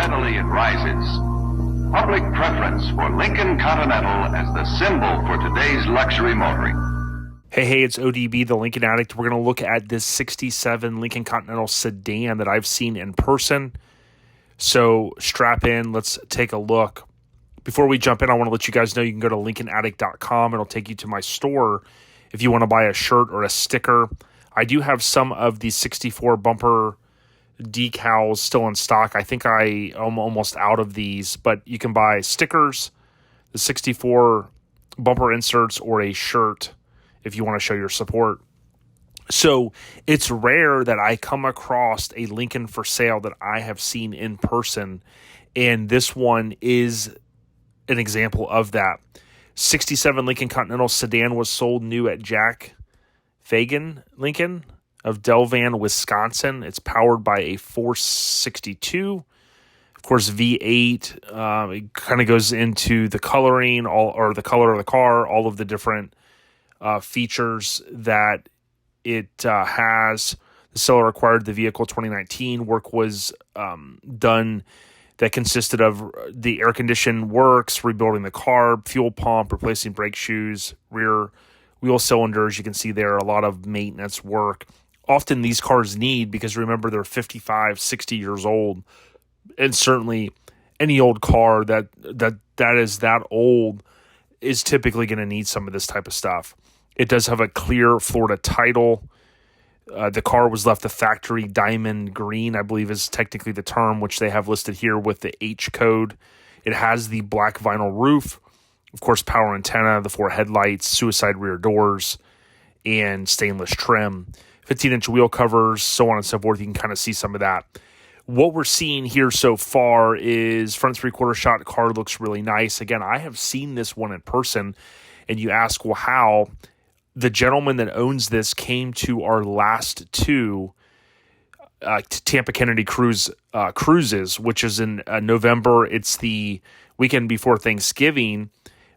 steadily it rises. Public preference for Lincoln Continental as the symbol for today's luxury motoring. Hey, it's ODB, the Lincoln Addict. We're going to look at this 67 Lincoln Continental sedan that I've seen in person. So strap in, let's take a look. Before we jump in, I want to let you guys know you can go to LincolnAddict.com. It'll take you to my store if you want to buy a shirt or a sticker. I do have some of the 64 bumper decals still in stock. I think I am almost out of these, but you can buy stickers, the 64 bumper inserts, or a shirt if you want to show your support. So it's rare that I come across a Lincoln for sale that I have seen in person, and this one is an example of that. 67 Lincoln Continental sedan was sold new at Jack Fagan Lincoln of Delvan, Wisconsin. It's powered by a 462. Of course, V8. It kind of goes into the coloring, the color of the car, all of the different features that it has. The seller acquired the vehicle 2019. Work was done that consisted of the air condition works, rebuilding the carb, fuel pump, replacing brake shoes, rear wheel cylinders. You can see there a lot of maintenance work. Often these cars need, because remember they're 55, 60 years old, and certainly any old car that is that old is typically going to need some of this type of stuff. It does have a clear Florida title. The car was left the factory diamond green, I believe is technically the term, which they have listed here with the H code. It has the black vinyl roof, of course, power antenna, the 4 headlights, suicide rear doors, and stainless trim. 15-inch wheel covers, so on and so forth. You can kind of see some of that. What we're seeing here so far is front three-quarter shot. Car looks really nice. Again, I have seen this one in person, and you ask, well, how? The gentleman that owns this came to our last two Tampa Kennedy cruises, which is in November. It's the weekend before Thanksgiving,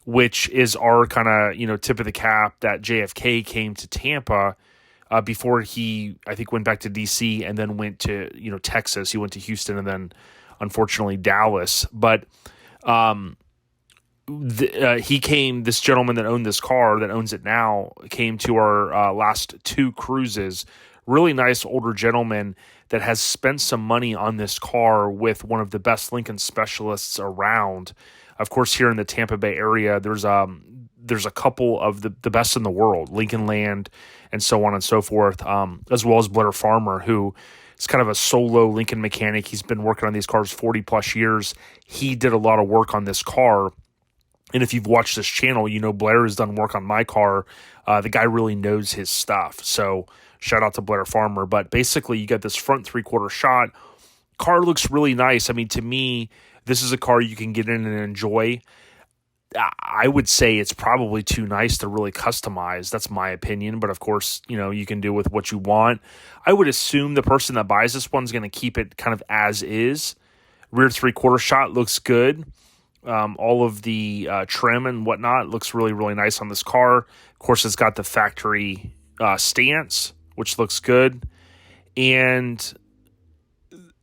which is our kind of tip of the cap that JFK came to Tampa before he, I think, went back to D.C. and then went to Texas. He went to Houston and then unfortunately Dallas, but this gentleman that owned this car, that owns it now, came to our last two cruises. Really nice older gentleman that has spent some money on this car with one of the best Lincoln specialists around. Of course, here in the Tampa Bay area, there's a couple of the best in the world, Lincoln Land and so on and so forth, as well as Blair Farmer, who is kind of a solo Lincoln mechanic. He's been working on these cars 40 plus years. He did a lot of work on this car. And if you've watched this channel, Blair has done work on my car. The guy really knows his stuff. So shout out to Blair Farmer. But basically, you get this front three-quarter shot. Car looks really nice. I mean, to me, this is a car you can get in and enjoy. I would say it's probably too nice to really customize. That's my opinion. But of course, you can do with what you want. I would assume the person that buys this one's going to keep it kind of as is. Rear three-quarter shot looks good. All of the trim and whatnot looks really, really nice on this car. Of course, it's got the factory stance, which looks good. And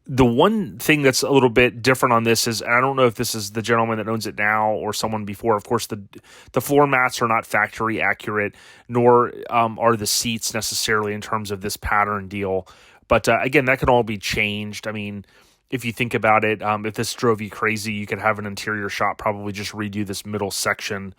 the one thing that's a little bit different on this is, I don't know if this is the gentleman that owns it now or someone before. Of course, the floor mats are not factory accurate, nor are the seats necessarily in terms of this pattern deal. But again, that can all be changed. I mean, if you think about it, if this drove you crazy, you could have an interior shop probably just redo this middle section.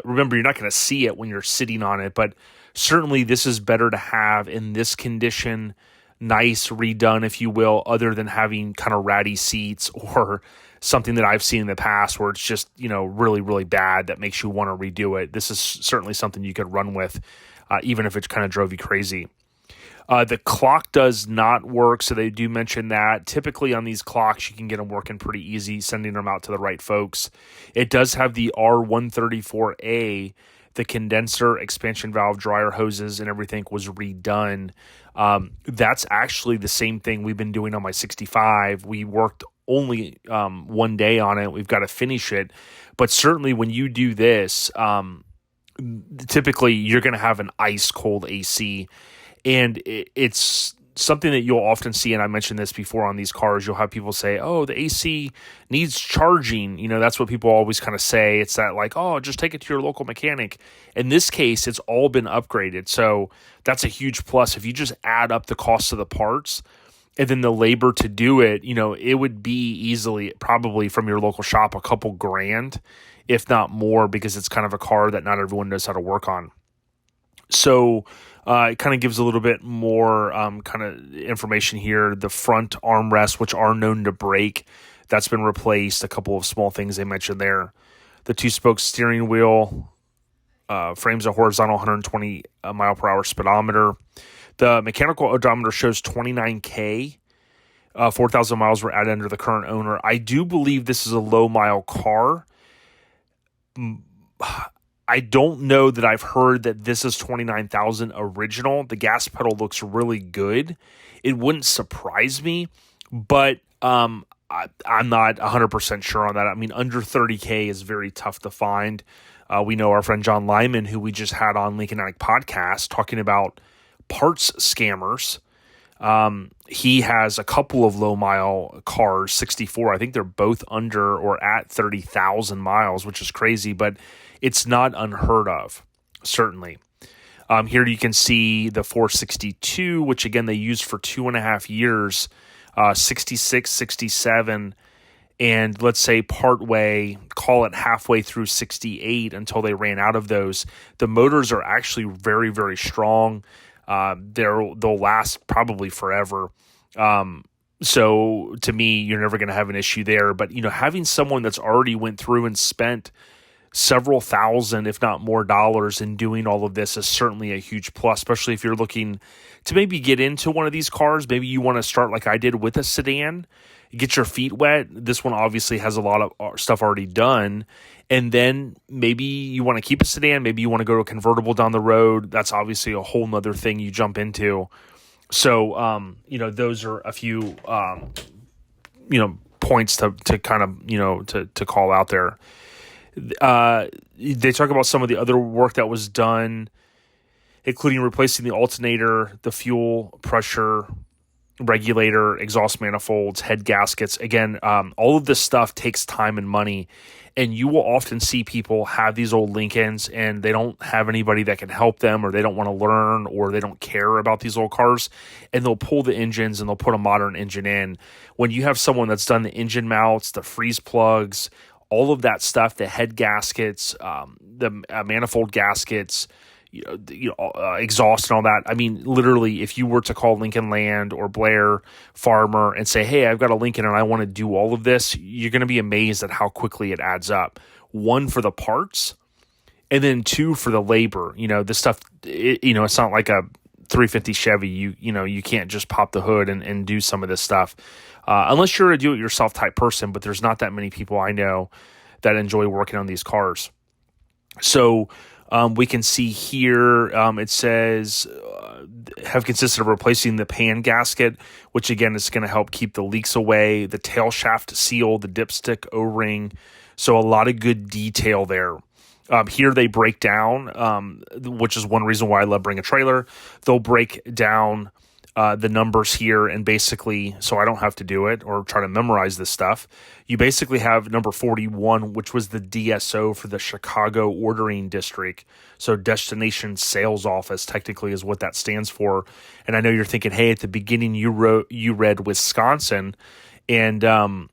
Remember, you're not going to see it when you're sitting on it, but certainly this is better to have in this condition, nice, redone, if you will, other than having kind of ratty seats or something that I've seen in the past where it's just, really, really bad that makes you want to redo it. This is certainly something you could run with, even if it kind of drove you crazy. The clock does not work, so they do mention that. Typically on these clocks, you can get them working pretty easy, sending them out to the right folks. It does have the R134A, the condenser, expansion valve, dryer hoses, and everything was redone. That's actually the same thing we've been doing on my 65. We worked only one day on it. We've got to finish it. But certainly when you do this, typically you're going to have an ice cold AC. And it's something that you'll often see, and I mentioned this before on these cars, you'll have people say, oh, the AC needs charging. That's what people always kind of say. It's that like, oh, just take it to your local mechanic. In this case, it's all been upgraded. So that's a huge plus. If you just add up the cost of the parts and then the labor to do it, it would be easily probably from your local shop a couple grand, if not more, because it's kind of a car that not everyone knows how to work on. So it kind of gives a little bit more kind of information here. The front armrests, which are known to break, that's been replaced. A couple of small things they mentioned there. The 2-spoke steering wheel frames a horizontal 120 mile per hour speedometer. The mechanical odometer shows 29K. 4,000 miles were added under the current owner. I do believe this is a low mile car. I don't know that I've heard that this is 29,000 original. The gas pedal looks really good. It wouldn't surprise me, but I'm not 100% sure on that. I mean, under 30K is very tough to find. We know our friend John Lyman, who we just had on Lincoln Addict podcast, talking about parts scammers. He has a couple of low mile cars, 64. I think they're both under or at 30,000 miles, which is crazy, but it's not unheard of, certainly. Here you can see the 462, which again they used for 2.5 years, 66, 67, and let's say partway, call it halfway through 68 until they ran out of those. The motors are actually very, very strong. They'll last probably forever. So to me, you're never going to have an issue there. But, having someone that's already went through and spent several thousand, if not more dollars in doing all of this is certainly a huge plus, especially if you're looking to maybe get into one of these cars. Maybe you want to start like I did with a sedan, get your feet wet. This one obviously has a lot of stuff already done. And then maybe you want to keep a sedan. Maybe you want to go to a convertible down the road. That's obviously a whole nother thing you jump into. So, those are a few, points to kind of, to call out there. They talk about some of the other work that was done, including replacing the alternator, the fuel pressure regulator, exhaust manifolds, head gaskets. Again, all of this stuff takes time and money, and you will often see people have these old Lincolns and they don't have anybody that can help them, or they don't want to learn, or they don't care about these old cars, and they'll pull the engines and they'll put a modern engine in. When you have someone that's done the engine mounts, the freeze plugs, all of that stuff, the head gaskets, the manifold gaskets, exhaust and all that. I mean, literally, if you were to call Lincoln Land or Blair Farmer and say, hey, I've got a Lincoln and I want to do all of this, you're going to be amazed at how quickly it adds up. 1, for the parts, and then 2, for the labor. This stuff, it's not like a 350 Chevy. You can't just pop the hood and do some of this stuff. Unless you're a do-it-yourself type person, but there's not that many people I know that enjoy working on these cars. So we can see here, it says, have consisted of replacing the pan gasket, which again is going to help keep the leaks away, the tail shaft seal, the dipstick O-ring. So a lot of good detail there. Here they break down, which is one reason why I love Bring a Trailer. They'll break down the numbers here, and basically, so I don't have to do it or try to memorize this stuff, you basically have number 41, which was the DSO for the Chicago Ordering District. So Destination Sales Office technically is what that stands for. And I know you're thinking, hey, at the beginning you read Wisconsin, and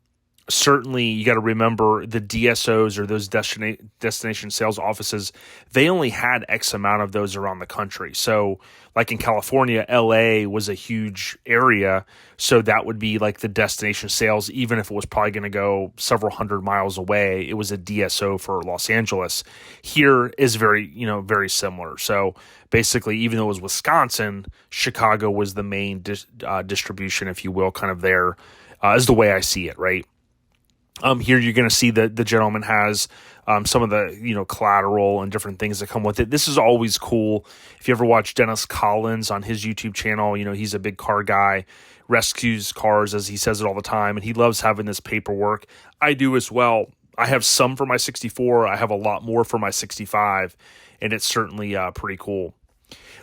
certainly you got to remember the DSOs, or those destination sales offices, they only had X amount of those around the country. So like in California, LA was a huge area. So that would be like the destination sales, even if it was probably going to go several hundred miles away, it was a DSO for Los Angeles. Here is very similar. So basically, even though it was Wisconsin, Chicago was the main distribution, if you will, kind of there, is the way I see it, right? Here you're going to see that the gentleman has some of the collateral and different things that come with it. This is always cool. If you ever watch Dennis Collins on his YouTube channel, he's a big car guy, rescues cars, as he says it all the time, and he loves having this paperwork. I do as well. I have some for my 64. I have a lot more for my 65, and it's certainly pretty cool.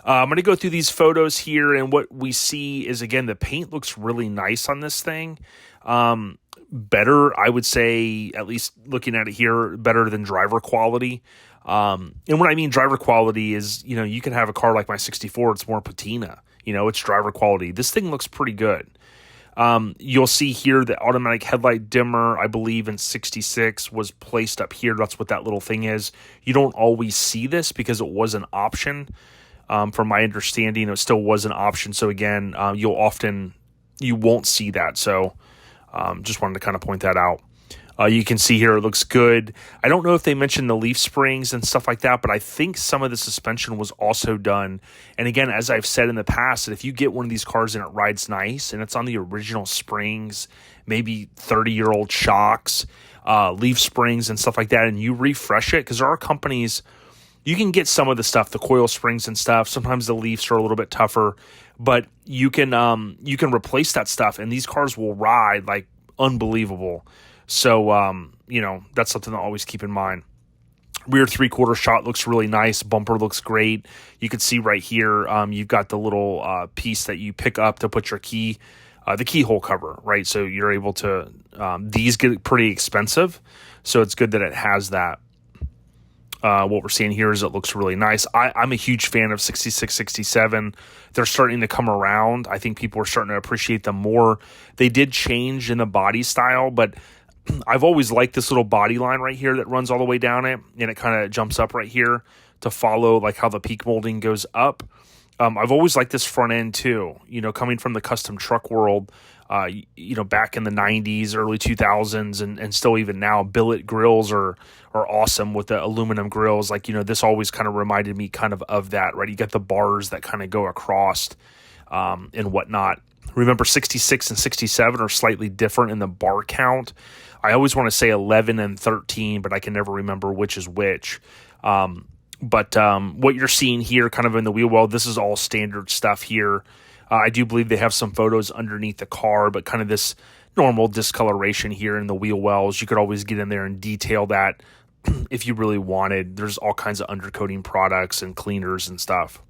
I'm going to go through these photos here, and what we see is, again, the paint looks really nice on this thing. Better, I would say, at least looking at it here, better than driver quality. And what I mean driver quality is, you can have a car like my 64, it's more patina. It's driver quality. This thing looks pretty good. You'll see here the automatic headlight dimmer, I believe in 66 was placed up here. That's what that little thing is. You don't always see this because it was an option. From my understanding, it still was an option. So again, you won't see that. So just wanted to kind of point that out. You can see here it looks good. I don't know if they mentioned the leaf springs and stuff like that, but I think some of the suspension was also done. And again, as I've said in the past, that if you get one of these cars and it rides nice and it's on the original springs, maybe 30-year-old shocks, leaf springs and stuff like that, and you refresh it, because there are companies, you can get some of the stuff, the coil springs and stuff. Sometimes the leafs are a little bit tougher, but you can replace that stuff, and these cars will ride like unbelievable. So, that's something to always keep in mind. Rear 3/4 shot looks really nice. Bumper looks great. You can see right here, you've got the little piece that you pick up to put your key, the keyhole cover, right? So you're able to, these get pretty expensive. So it's good that it has that. What we're seeing here is it looks really nice. I'm a huge fan of 66, 67. They're starting to come around. I think people are starting to appreciate them more. They did change in the body style, but I've always liked this little body line right here that runs all the way down it, and it kind of jumps up right here to follow like how the peak molding goes up. I've always liked this front end too, coming from the custom truck world, back in the 90s, early 2000s, and still even now, billet grills are awesome with the aluminum grills. Like, this always kind of reminded me kind of that, right? You got the bars that kind of go across and whatnot. Remember, 66 and 67 are slightly different in the bar count. I always want to say 11 and 13, but I can never remember which is which. But what you're seeing here kind of in the wheel well, this is all standard stuff here. I do believe they have some photos underneath the car, but kind of this normal discoloration here in the wheel wells. You could always get in there and detail that if you really wanted. There's all kinds of undercoating products and cleaners and stuff.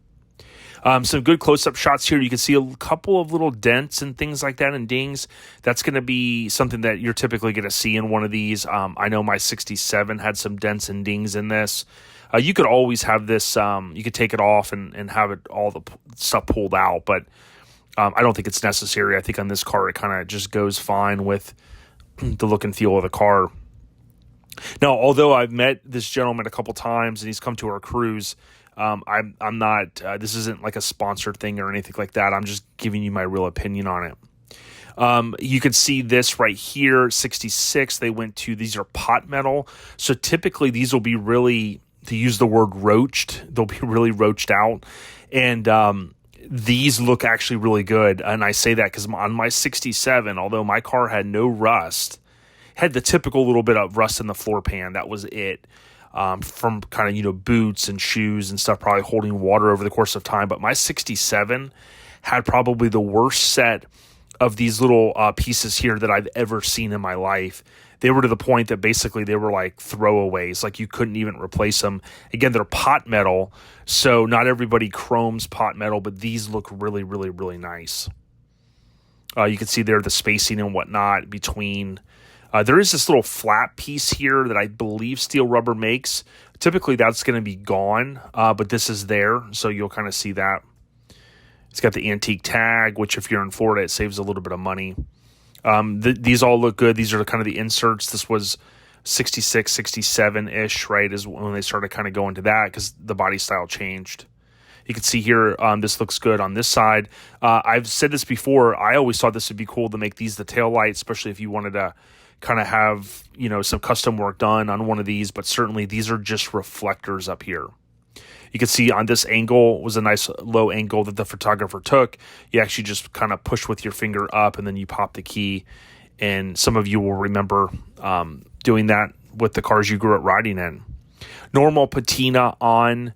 Some good close-up shots here. You can see a couple of little dents and things like that and dings. That's going to be something that you're typically going to see in one of these. I know my 67 had some dents and dings in this. You could always have this, you could take it off and have it all the stuff pulled out, but I don't think it's necessary. I think on this car it kind of just goes fine with the look and feel of the car. Now, although I've met this gentleman a couple times and he's come to our cruise, I'm not, this isn't like a sponsored thing or anything like that. I'm just giving you my real opinion on it. You can see this right here, 66, they went to, these are pot metal. So typically these will be really, to use the word roached, they'll be really roached out. And, these look actually really good. And I say that because on my 67, although my car had no rust, had the typical little bit of rust in the floor pan. That was it. From kind of, boots and shoes and stuff, probably holding water over the course of time. But my 67 had probably the worst set of these little pieces here that I've ever seen in my life. They were to the point that basically they were like throwaways, like you couldn't even replace them. Again, they're pot metal, so not everybody chromes pot metal, but these look really, really, really nice. You can see there the spacing and whatnot between. There is this little flat piece here that I believe Steel Rubber makes. Typically that's going to be gone, but this is there, so you'll kind of see that. It's got the antique tag, which if you're in Florida, it saves a little bit of money. These all look good. These are kind of the inserts. This was 66, 67-ish, right, is when they started kind of going to that because the body style changed. You can see here, this looks good on this side. I've said this before. I always thought this would be cool to make these the tail lights, especially if you wanted to kind of have, some custom work done on one of these, but certainly these are just reflectors up here. You can see on this angle was a nice low angle that the photographer took. You actually just kind of push with your finger up and then you pop the key. And some of you will remember doing that with the cars you grew up riding in. Normal patina on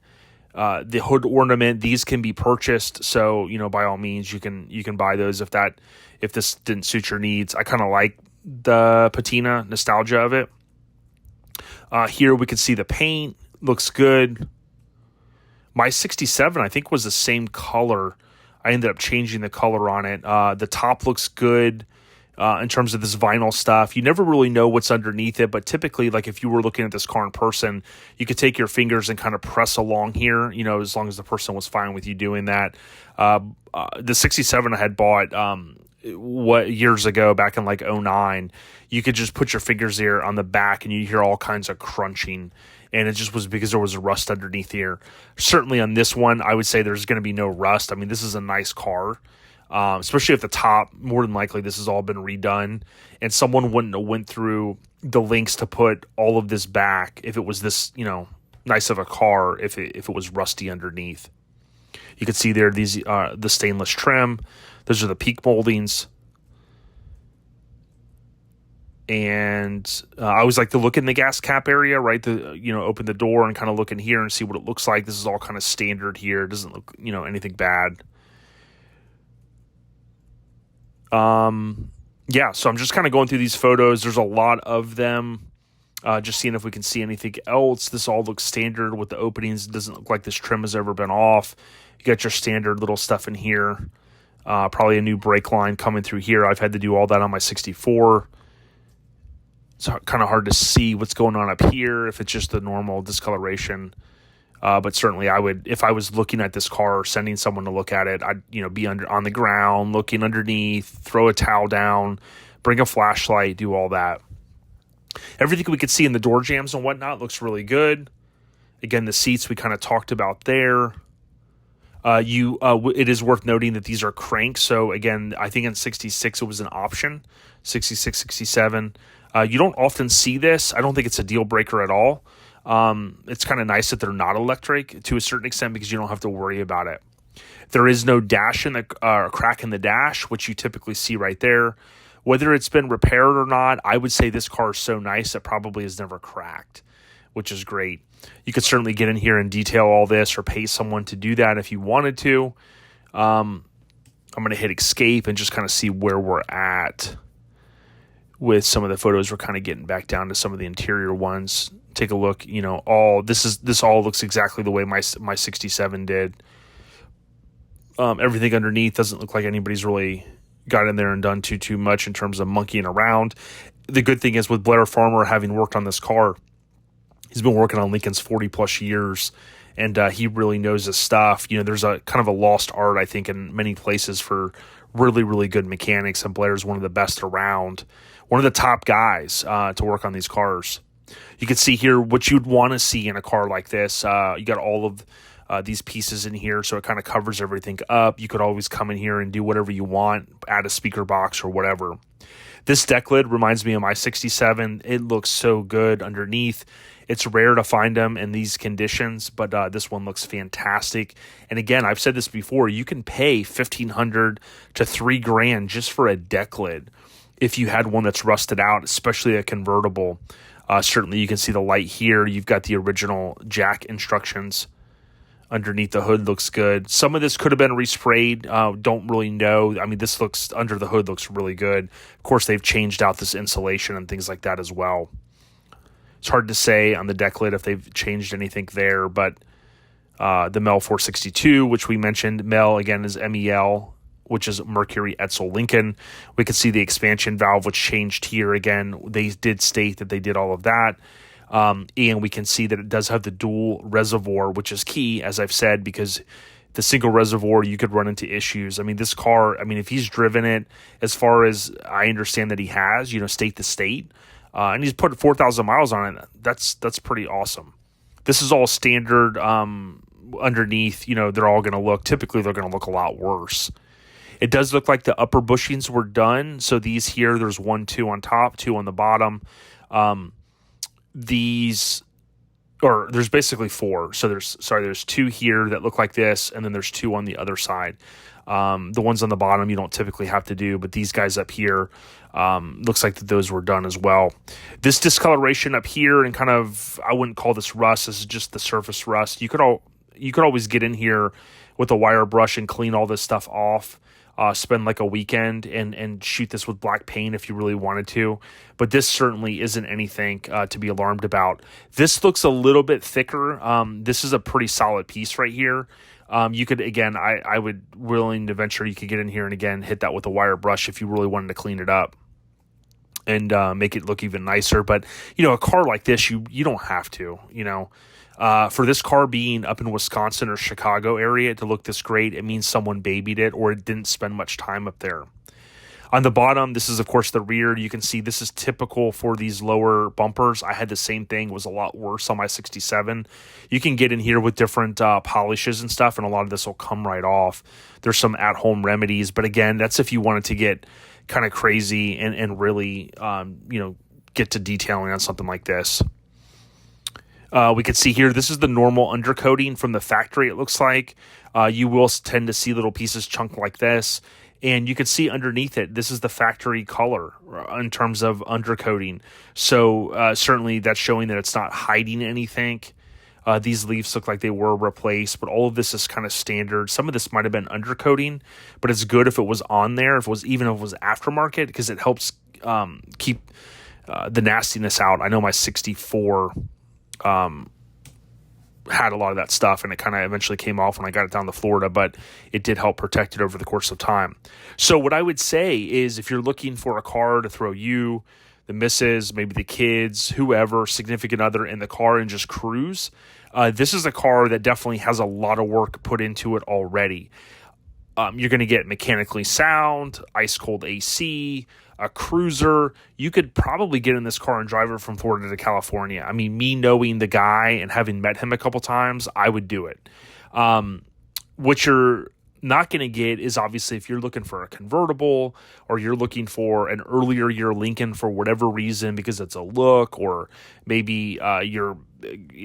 the hood ornament. These can be purchased. So, by all means, you can buy those if this didn't suit your needs. I kind of like the patina nostalgia of it. Here we can see the paint looks good. My 67, I think, was the same color. I ended up changing the color on it. The top looks good in terms of this vinyl stuff. You never really know what's underneath it, but typically, like if you were looking at this car in person, you could take your fingers and kind of press along here, as long as the person was fine with you doing that. The 67 I had bought years ago, back in like 09, you could just put your fingers there on the back and you hear all kinds of crunching. And it just was because there was a rust underneath here. Certainly on this one, I would say there's going to be no rust. I mean, this is a nice car. Especially at the top, more than likely this has all been redone, and someone wouldn't have went through the links to put all of this back if it was this, nice of a car, if it was rusty underneath. You can see there these the stainless trim. Those are the peak moldings. And I always like to look in the gas cap area, right? Open the door and kind of look in here and see what it looks like. This is all kind of standard here. It doesn't look, anything bad. Yeah, so I'm just kind of going through these photos. There's a lot of them. Just seeing if we can see anything else. This all looks standard with the openings. It doesn't look like this trim has ever been off. You got your standard little stuff in here. Probably a new brake line coming through here. I've had to do all that on my 64. It's kind of hard to see what's going on up here if it's just the normal discoloration. But certainly I would, if I was looking at this car or sending someone to look at it, I'd, be on the ground, looking underneath, throw a towel down, bring a flashlight, do all that. Everything we could see in the door jambs and whatnot looks really good. Again, the seats we kind of talked about there. It is worth noting that these are cranks. So again, I think in 66 it was an option, 66, 67. You don't often see this. I don't think it's a deal breaker at all. It's kind of nice that they're not electric to a certain extent because you don't have to worry about it. There is no dash in the crack in the dash, which you typically see right there. Whether it's been repaired or not, I would say this car is so nice it probably has never cracked, which is great. You could certainly get in here and detail all this or pay someone to do that if you wanted to. I'm going to hit escape and just kind of see where we're at with some of the photos. We're kind of getting back down to some of the interior ones. Take a look, this all looks exactly the way my 67 did. Everything underneath doesn't look like anybody's really got in there and done too much in terms of monkeying around. The good thing is with Blair Farmer having worked on this car, he's been working on Lincolns 40 plus years, and he really knows his stuff. There's a kind of a lost art, I think, in many places for really, really good mechanics, and Blair's one of the best around, one of the top guys to work on these cars. You can see here what you'd want to see in a car like this. You got all of these pieces in here, so it kind of covers everything up. You could always come in here and do whatever you want, add a speaker box or whatever. This deck lid reminds me of my 67. It looks so good underneath. It's rare to find them in these conditions, but this one looks fantastic. And again, I've said this before, you can pay $1,500 to $3,000 just for a deck lid if you had one that's rusted out, especially a convertible. Certainly you can see the light here. You've got the original jack instructions. Underneath the hood looks good. Some of this could have been resprayed. Don't really know. I mean, this looks, under the hood looks really good. Of course, they've changed out this insulation and things like that as well. It's hard to say on the deck lid if they've changed anything there, but the MEL 462, which we mentioned, MEL again is MEL, which is Mercury Etzel Lincoln. We could see the expansion valve, which changed here again. They did state that they did all of that. And we can see that it does have the dual reservoir, which is key, as I've said, because the single reservoir, you could run into issues. I mean, this car, if he's driven it, as far as I understand that he has, state to state, and he's put 4,000 miles on it, that's pretty awesome. This is all standard underneath, they're all going to look, typically they're going to look a lot worse. It does look like the upper bushings were done. So these here, there's 1, 2 on top, 2 on the bottom. There's basically 4. So there's 2 here that look like this, and then there's 2 on the other side. The ones on the bottom you don't typically have to do, but these guys up here, looks like that those were done as well. This discoloration up here, and kind of, I wouldn't call this rust, this is just the surface rust. You could always get in here with a wire brush and clean all this stuff off. spend like a weekend and shoot this with black paint if you really wanted to. But this certainly isn't anything to be alarmed about. This looks a little bit thicker. This is a pretty solid piece right here. You could, again, I would willing to venture you could get in here and again hit that with a wire brush if you really wanted to clean it up and make it look even nicer. But, a car like this, you don't have to, for this car being up in Wisconsin or Chicago area to look this great, it means someone babied it or it didn't spend much time up there. On the bottom, this is, of course, the rear. You can see this is typical for these lower bumpers. I had the same thing. It was a lot worse on my 67. You can get in here with different polishes and stuff, and a lot of this will come right off. There's some at-home remedies, but again, that's if you wanted to get kind of crazy and really, get to detailing on something like this. We can see here, this is the normal undercoating from the factory, it looks like. You will tend to see little pieces chunk like this. And you can see underneath it, this is the factory color in terms of undercoating. So certainly that's showing that it's not hiding anything. These leaves look like they were replaced, but all of this is kind of standard. Some of this might have been undercoating, but it's good if it was on there, if it was aftermarket, because it helps keep the nastiness out. I know my 64 had a lot of that stuff, and it kind of eventually came off when I got it down to Florida, but it did help protect it over the course of time. So what I would say is if you're looking for a car to throw you, the missus, maybe the kids, whoever, significant other in the car and just cruise, this is a car that definitely has a lot of work put into it already. You're going to get mechanically sound, ice cold AC, a cruiser. You could probably get in this car and drive it from Florida to California. I mean, me knowing the guy and having met him a couple times, I would do it. What you're not going to get is obviously if you're looking for a convertible or you're looking for an earlier year Lincoln for whatever reason, because it's a look, or maybe you're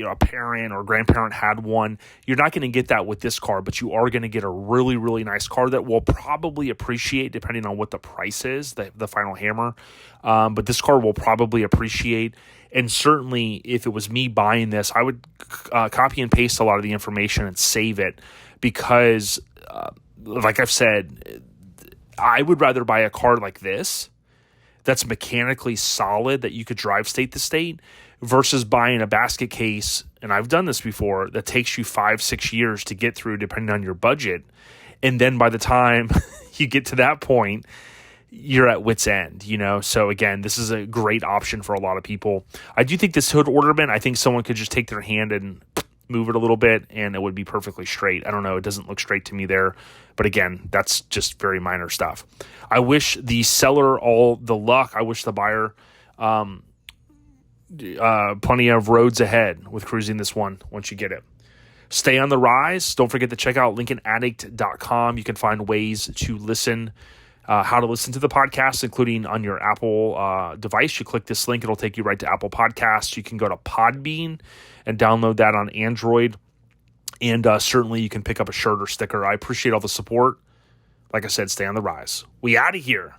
a parent or grandparent had one, you're not going to get that with this car, but you are going to get a really, really nice car that will probably appreciate depending on what the price is, the final hammer. But this car will probably appreciate. And certainly if it was me buying this, I would copy and paste a lot of the information and save it, because like I've said, I would rather buy a car like this that's mechanically solid that you could drive state to state versus buying a basket case, and I've done this before, that takes you 5-6 years to get through depending on your budget. And then by the time you get to that point, you're at wit's end, So again, this is a great option for a lot of people. I do think this hood ornament, I think someone could just take their hand and move it a little bit and it would be perfectly straight. I don't know. It doesn't look straight to me there. But again, that's just very minor stuff. I wish the seller all the luck. I wish the buyer plenty of roads ahead with cruising this one once you get it. Stay on the rise. Don't forget to check out LincolnAddict.com. You can find ways to listen, how to listen to the podcast, including on your Apple device. You click this link, it'll take you right to Apple Podcasts. You can go to Podbean and download that on Android. And certainly you can pick up a shirt or sticker. I appreciate all the support. Like I said, stay on the rise. We out of here.